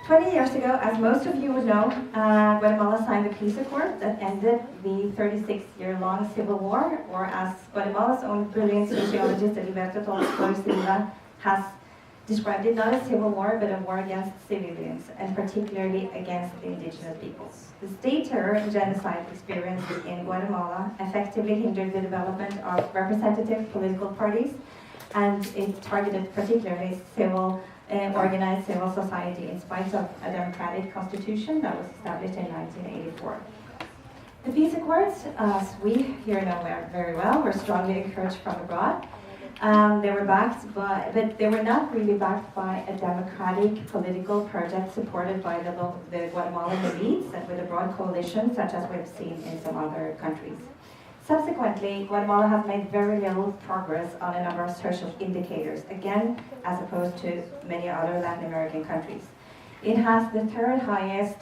20 years ago, as most of you would know, Guatemala signed the peace accord that ended the 36-year-long civil war, or as Guatemala's own brilliant sociologist Alberto Torres has described it, not a civil war, but a war against civilians, and particularly against the indigenous peoples. The state terror and genocide experienced in Guatemala effectively hindered the development of representative political parties, and it targeted particularly organized civil society in spite of a democratic constitution that was established in 1984. The peace accords, as we here know very well, were strongly encouraged from abroad. They were backed by, but they were not really backed by a democratic political project supported by the Guatemalan elites and with a broad coalition such as we've seen in some other countries. Subsequently, Guatemala has made very little progress on a number of social indicators, again, as opposed to many other Latin American countries. It has the third highest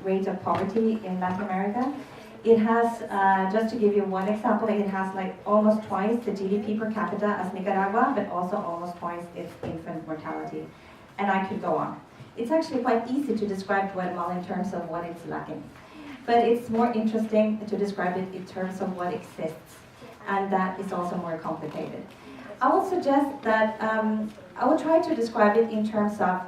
rate of poverty in Latin America. It has, just to give you one example, it has like almost twice the GDP per capita as Nicaragua, but also almost twice its infant mortality. And I could go on. It's actually quite easy to describe Guatemala in terms of what it's lacking. But it's more interesting to describe it in terms of what exists, and that is also more complicated. I will suggest that I will try to describe it in terms of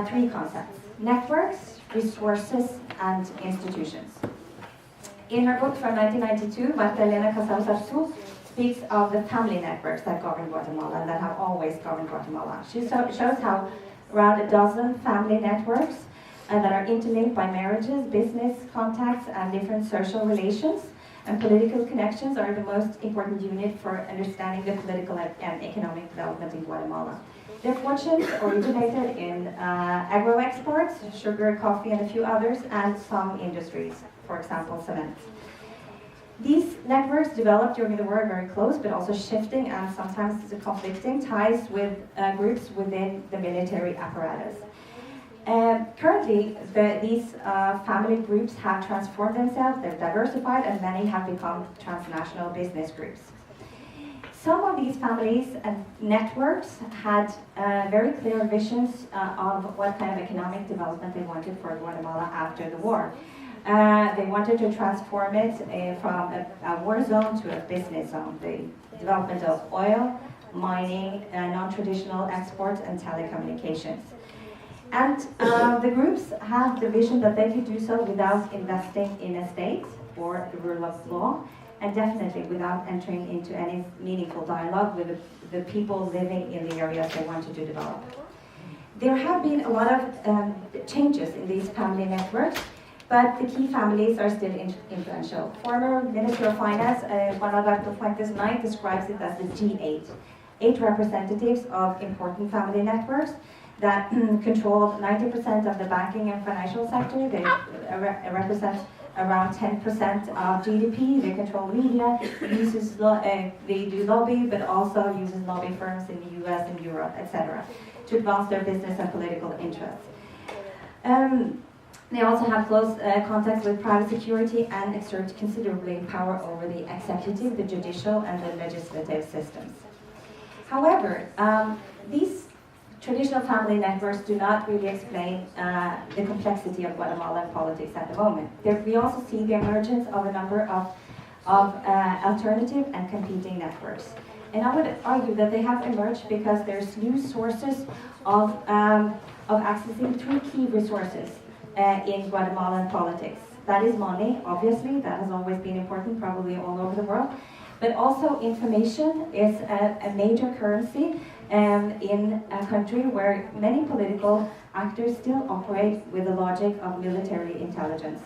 three concepts: networks, resources, and institutions. In her book from 1992, Marta Elena Casal speaks of the family networks that govern Guatemala and that have always governed Guatemala. She shows how around a dozen family networks that are interlinked by marriages, business contacts, and different social relations and political connections are the most important unit for understanding the political and economic development in Guatemala. Their fortunes originated in agro-exports, sugar, coffee, and a few others, and some industries, for example, cement. These networks developed during the war very close, but also shifting and sometimes conflicting ties with groups within the military apparatus. Currently, these family groups have transformed themselves, they're diversified, and many have become transnational business groups. Some of these families and networks had very clear visions of what kind of economic development they wanted for Guatemala after the war. They wanted to transform it from a war zone to a business zone. The development of oil, mining, non-traditional exports, and telecommunications. And the groups have the vision that they could do so without investing in a state or the rule of law, and definitely without entering into any meaningful dialogue with the people living in the areas they wanted to develop. There have been a lot of changes in these family networks, but the key families are still influential. Former Minister of Finance, Juan Alberto Fuentes Knight, describes it as the G8, 8 representatives of important family networks that control 90% of the banking and financial sector. They represent around 10% of GDP. They control media, they do lobby, but also uses lobby firms in the US and Europe, etc., to advance their business and political interests. They also have close contacts with private security and exert considerably power over the executive, the judicial, and the legislative systems. However, these traditional family networks do not really explain the complexity of Guatemalan politics at the moment. We also see the emergence of a number of alternative and competing networks. And I would argue that they have emerged because there's new sources of accessing 3 key resources in Guatemalan politics. That is money, obviously, that has always been important, probably all over the world. But also information is a major currency in a country where many political actors still operate with the logic of military intelligence.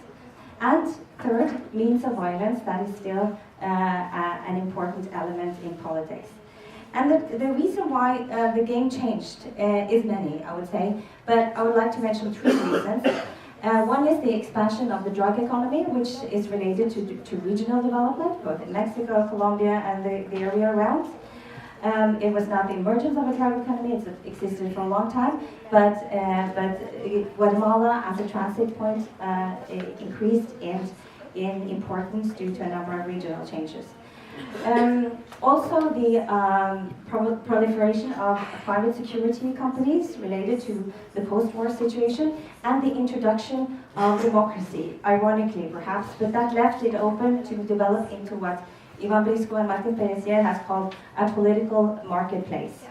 And third, means of violence, that is still an important element in politics. And the reason why the game changed is many, I would say, but I would like to mention 3 reasons. One is the expansion of the drug economy, which is related to regional development, both in Mexico, Colombia, and the area around. It was not the emergence of a drug economy, it's existed for a long time, but Guatemala as a transit point increased in importance due to a number of regional changes. Also, the proliferation of private security companies related to the post-war situation and the introduction of democracy, ironically perhaps, but that left it open to develop into what Ivan Briscoe and Martin Peressier has called a political marketplace.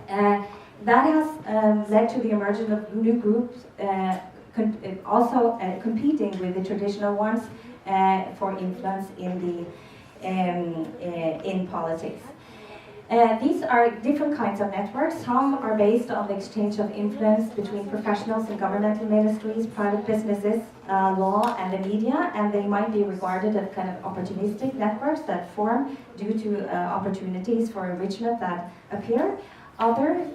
That has led to the emergence of new groups also competing with the traditional ones for influence in politics. These are different kinds of networks. Some are based on the exchange of influence between professionals in governmental ministries, private businesses, law, and the media, and they might be regarded as kind of opportunistic networks that form due to opportunities for enrichment that appear. Other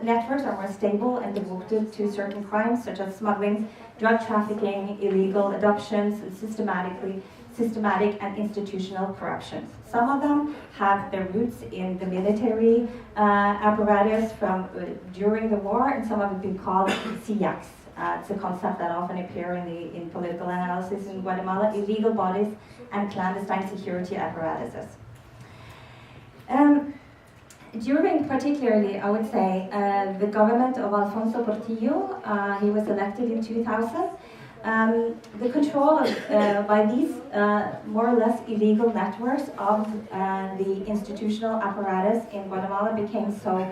networks are more stable and devoted to certain crimes such as smuggling, drug trafficking, illegal adoptions, and systematic and institutional corruption. Some of them have their roots in the military apparatus from during the war, and some have been called SIACs. It's a concept that often appears in political analysis in Guatemala, illegal bodies and clandestine security apparatuses. During particularly, I would say, the government of Alfonso Portillo, he was elected in 2000, the control of, by these more or less illegal networks of the institutional apparatus in Guatemala became so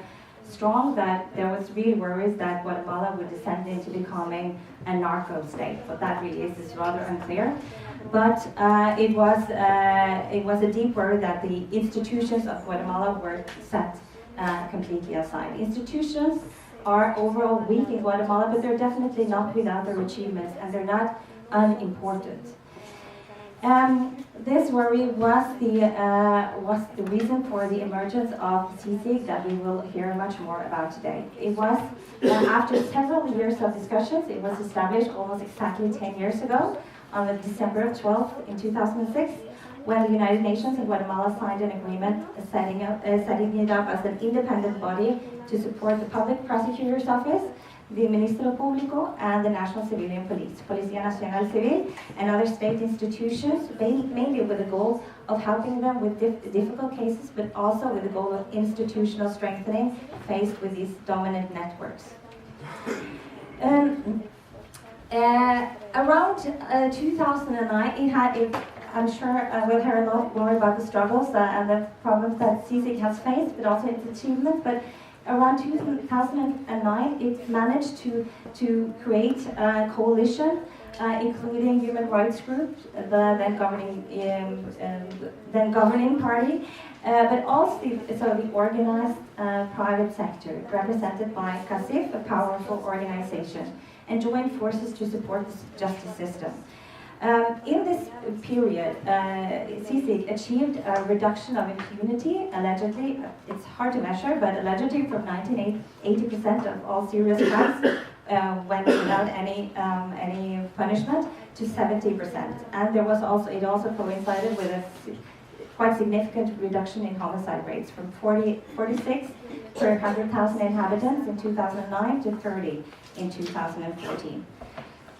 strong that there was really worries that Guatemala would descend into becoming a narco state. What that really is rather unclear. But it was a deep worry that the institutions of Guatemala were set completely aside. Institutions are overall weak in Guatemala, but they're definitely not without their achievements, and they're not unimportant. This worry was the reason for the emergence of CICIG that we will hear much more about today. It was after several years of discussions, it was established almost exactly 10 years ago on December 12th in 2006, when the United Nations and Guatemala signed an agreement setting it up as an independent body to support the Public Prosecutor's Office, the Ministro Público, and the National Civilian Police, Policía Nacional Civil, and other state institutions, mainly with the goal of helping them with difficult cases, but also with the goal of institutional strengthening faced with these dominant networks. Around 2009, I'm sure we'll hear a lot more about the struggles and the problems that CICIG has faced, but also its achievements. But around 2009, it managed to create a coalition, including human rights groups, the then governing party, but also the organized private sector, represented by CACIF, a powerful organization, and joined forces to support the justice system. In this period, CICIG achieved a reduction of impunity, allegedly, it's hard to measure, but allegedly from 80% of all serious crimes went without any punishment to 70%. And there was it also coincided with a quite significant reduction in homicide rates from 46 per 100,000 inhabitants in 2009 to 30 in 2014.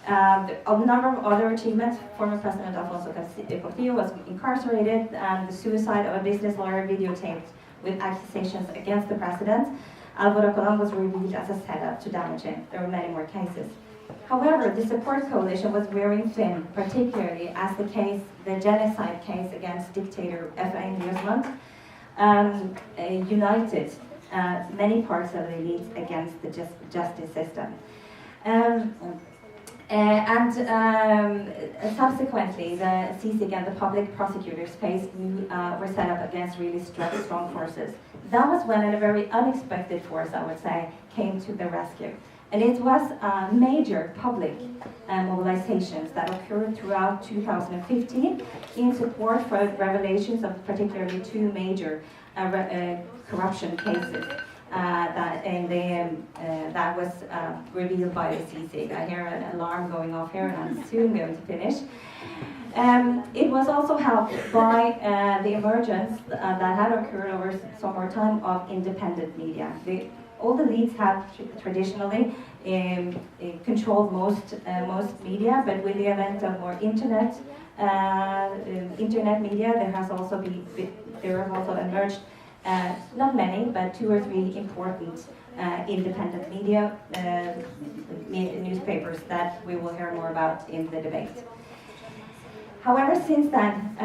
A number of other achievements. Former President Alfonso Portillo was incarcerated, and the suicide of a business lawyer videotaped with accusations against the president. Alvaro Colón was revealed as a setup to damage him. There were many more cases. However, the support coalition was wearing thin, particularly as the genocide case against dictator Efraín Guzmán united many parts of the elite against the justice system. Subsequently, the CICIG and the public prosecutors were set up against really strong forces. That was when a very unexpected force, I would say, came to the rescue. And it was major public mobilizations that occurred throughout 2015 in support for revelations of particularly two major corruption cases. That was revealed by the CICIG. I hear an alarm going off here, and I'm soon going to finish. It was also helped by the emergence that had occurred over some more time of independent media. All the elites have traditionally controlled most media, but with the advent of more internet media, there have also emerged not many, but 2 or 3 important independent media newspapers that we will hear more about in the debate. However, since then,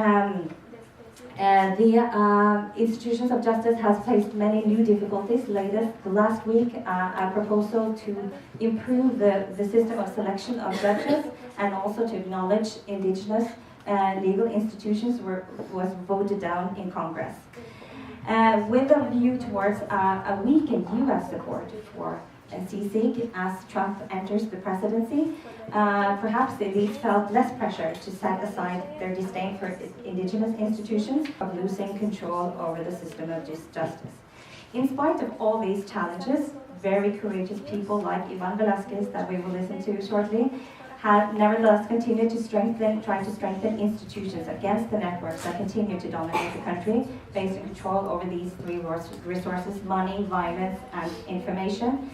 the institutions of justice has faced many new difficulties. Last week, a proposal to improve the system of selection of judges and also to acknowledge indigenous legal institutions was voted down in Congress. With a view towards a weakened U.S. support for CSIG as Trump enters the presidency, perhaps the elites felt less pressure to set aside their disdain for indigenous institutions of losing control over the system of justice. In spite of all these challenges, very courageous people like Iván Velázquez, that we will listen to shortly, have nevertheless continued to try to strengthen institutions against the networks that continue to dominate the country, based on control over these 3 resources: money, violence, and information,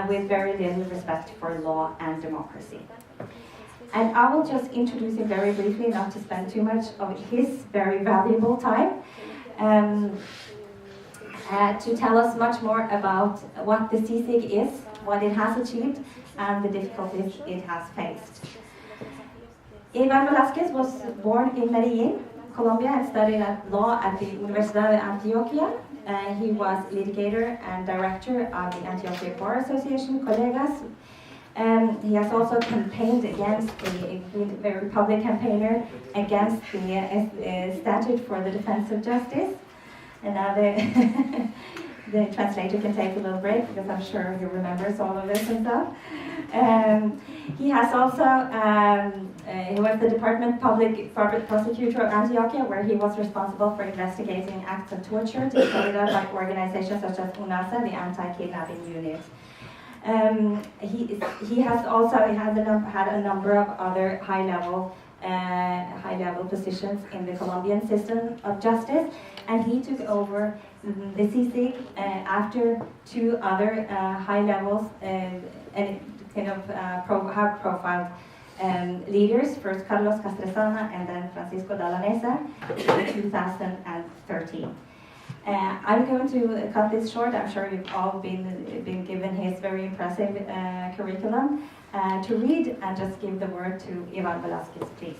with very little respect for law and democracy. And I will just introduce him very briefly, not to spend too much of his very valuable time, to tell us much more about what the CSIG is, what it has achieved, and the difficulties it has faced. Iván Velázquez was born in Medellin, Colombia, and studied law at the Universidad de Antioquia. He was litigator and director of the Antioquia Bar Association, Colegas. He has also campaigned against a very public campaigner against the statute for the defense of justice. And now the translator can take a little break, because I'm sure he remembers all of this and stuff. He has also, he was the department public prosecutor of Antioquia, where he was responsible for investigating acts of torture carried out by organizations such as UNASA, the anti-kidnapping unit. He has also had a number of other high-level positions in the Colombian system of justice, and he took over the CSIG after 2 other high levels and kind of high-profile leaders, first Carlos Castresana and then Francisco Dalanesa, in 2013. I'm going to cut this short. I'm sure you've all been given his very impressive curriculum to read, and just give the word to Iván Velázquez, please.